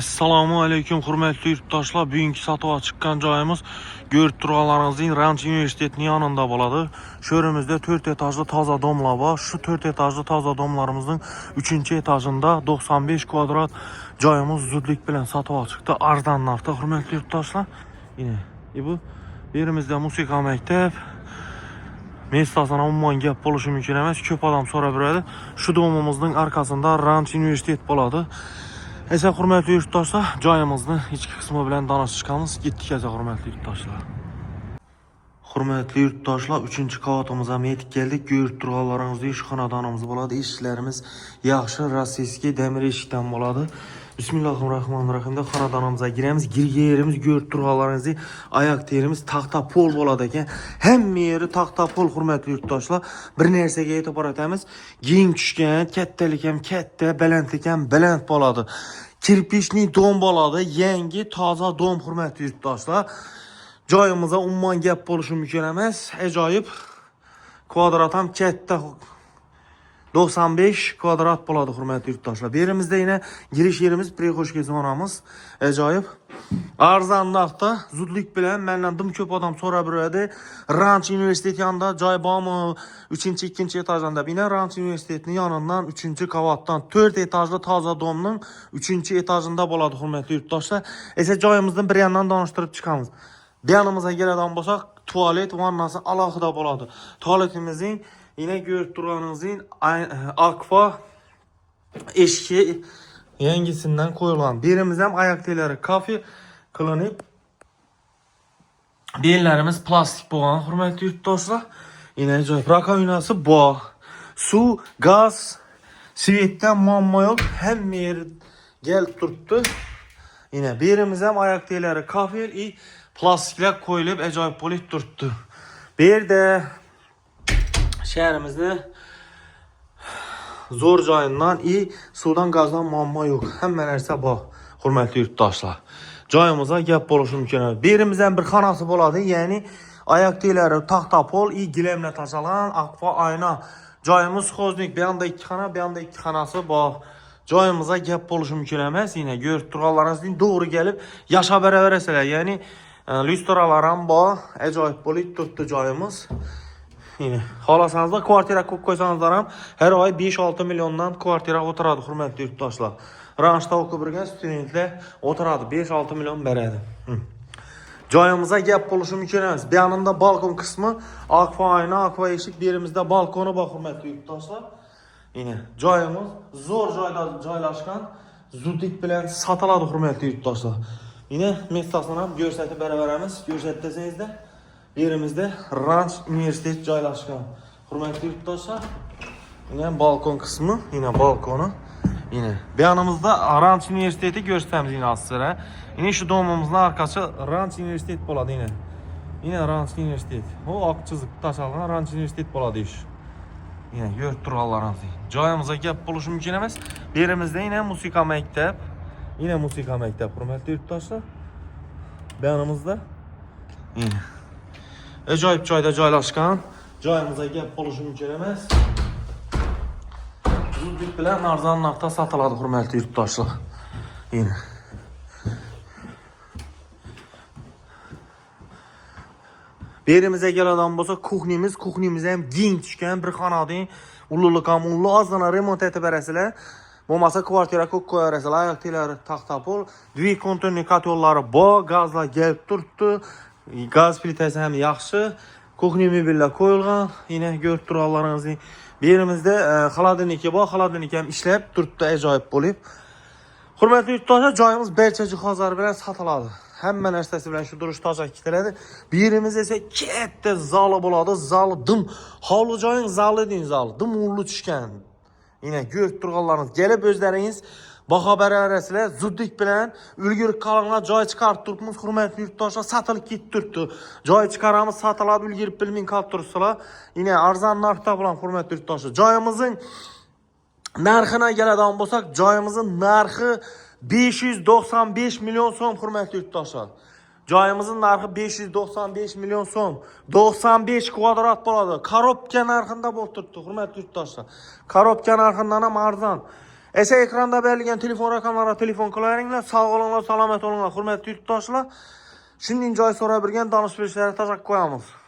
Assalomu alaykum hurmatli yurtdoshlar. Bugungi sotuvga chiqqan joyimiz ko'rib turganlaringizning Ranch universitetining yonida bo'ladi. Shu yerimizda 4 etajli toza domlar bor. Shu 4 etajli toza domlarimizning 3-etajida 95 kvadrat joyimiz zudlik bilan sotuvga chiqdi. Arzon narxda hurmatli yurtdoshlar. Yine bu yerimizda musiqa maktab Mestasına umuman gap bo'lishi mumkin emas. Ko'p odam so'rab beradi. Shu domimizning arkasida Ranch universitet bo'ladi. Esa hurmatli yurtdoshlar, joyimizni ichki qismi bilan tanishishamiz. Ketdik esa hurmatli yurtdoshlar. Hurmatli yurtdoshlar, 3-qavatimizga yetib keldik. Ko'rib turganlaringizdek shu xonadonimiz bo'ladi. Eshiklarimiz yaxshi rossiyskiy demir eshikdan bo'ladi. Bismillahirrohmanirrohim. Xonadonimizga giramiz. Girganimiz ko'rib turganlaringizdek oyoq terimiz taxta pol bo'ladi ekan. Hamma yeri taxta pol hurmatli yurtdoshlar. Bir narsaga e'tibor etamiz. Keng tushgan, kattalik ham katta, balandlik ham baland bo'ladi. Kirpishli dom bo'ladi. Yangi toza dom hurmatli yurtdoshlar. Joyimizda umuman gap bo'lishi mumkin emas. Ajoyib. Kvadrat ham katta. 95 kvadrat bo'ladi hurmatli yurtdoshlar. Bu yerimizda yana girish yerimiz, prixoshka zonamiz. Ajoyib. Arzon narxda zudlik bilan mendan dim ko'p odam so'rab beradi. Ranch universitet yonida joy bormi? 3-2 etajda. Bina Ranch universitetining yonidan 3-qavatdan 4 etajli toza domning 3-etajida bo'ladi hurmatli yurtdoshlar. Esa joyimizdan bir yandan tanishtirib chiqamiz. Bu yanimizga keladigan bo'lsak, tualet vannasi alohida bo'ladi. Tualetimizning yine ko'rib turganingizdek akva eshigi yangisidan qo'yilgan. Birimiz ham oyoq telari kafe qilinib, bellarimiz plastik bo'lgan hurmatli yurtdoshlar. Yine joy rakovinasi bor. Suv, gaz, svetdan muammo yo'q. Hamma yer kelib turibdi. Yine birimiz ham oyoq telari kafe plastiklar qo'yilib ajoyib bo'lib turibdi. Bu yerda shahrimizni zo'r joyidan suvdan gazdan muammo yo'q. Hamma narsa bor hurmatli yurtdoshlar. Joyimizga gap bo'lishi mumkin. Berimizdan bir xonasi bo'ladi, ya'ni oyoq telari taxta pol, gilamlar tashalgan, akfa ayna. Joyimiz xozlik, bu yoqda 2 xona, bu yoqda 2 xonasi bor. Joyimizga gap bo'lishi mumkin emas. Yine ko'rib turganlaringizdek to'g'ri kelib yashab beraverasizlar. Ya'ni lyustralar ham bor. Ajoyib bo'lib turibdi joyimiz. Yine xolasanızda kvartira ko'p qo'ysanizlar ham har oy 5-6 milliondan kvartira o'tiradi hurmatli yurtdoshlar. Ranchda o'qib yurgan studentlar o'tiradi, 5-6 million beradi. Joyimizga gap bo'lishi mumkin emas. Bu yonida balkon qismi, akfa ayna, akfa eshik, berimizda balkoni bor hurmatli yurtdoshlar. Yine joyimiz zo'r joyda joylashgan, zudlik bilan sotiladi hurmatli yurtdoshlar. Yine mestasini ham ko'rsatib beraveramiz. Ko'rsatib desangizda yerimizde Ranch universitet joylashgan. Hurmatli yurtdoshlar, yine balkon kısmı, yine balkonu. Yine bu yanımızda Ranch universiteti gösterimiz yine sizlere. Yine şu domumuzun arkası Ranch universitet bo'ladi yine. Yine Ranch universitet. O ak çizik taşalgan Ranch universitet bo'ladi ish. Yine ko'rib turganlaringizdek. Joyimizga gap bo'lishi mumkin emas. Bu yerimizda yine musiqa maktab. Yine musiqa maktab hurmatli yurtdoshlar. Bu yanımızda yine ajoyib joyda joylashgan. Joyimizga gap bo'lishi mumkin emas. Zudlik bilan arzon narxda sotiladi hurmatli yurtdoshlar. Yine berimizga keladigan bo'lsa, kuxnimiz ham keng tushgan, bir xonali, ulug'lik ham ozgina remont etib berasizlar. Bo'lmasa kvartira ko'p qo'yarasizlar. Oyoq telari taxta pol, dviy konturli katyollari bor, gazlar kelib turibdi. Gaz plitasi ham yaxshi. Kuxni mebellar qo'yilgan. Yine ko'rib turganlaringizdek, bu yerimizda xolodilnik bor, xolodilnik ham ishlab turibdi, ajoyib bo'lib. Hurmatli yurtdoshlar, joyimiz barcha jihozlar bilan sotiladi. Hamma narsasi bilan shu durish toza ketiladi. Bu yerimiz esa katta zali bo'ladi. Zali dim, hovli joying zali deyin zali. Dim ullu tushgan. Yine ko'rib turganlaringiz kelib o'zlaringiz baho beraverasizlar. Zudlik bilan ulgurib qolinglar, joy chiqarib turibmiz hurmatli yurtdoshlar, sotilib ketib turibdi. Joy chiqaramiz, sotiladi, ulgurib bilmay qolib turibsizlar. Yine arzon narxda bilan hurmatli yurtdoshlar. Joyimizning narxini keladigan bo'lsak, joyimizning narxi 595 milyon so'm hurmatli yurtdoshlar. Joyimizin narxi 595 milyon so'm. 95 kvadrat bo'ladi. Korobka narxida bo'lib turibdi hurmatli yurtdoshlar. Korobka narxidan ham arzon. Ese ekranda belirlenen telefon rakamlara telefon qilaveringlar. Sağ olinglar, salomat olinglar, hurmatli yurtdoshlar. Şimdi joy so'rab birgan danışverishlarga tashakkur qo'yamiz.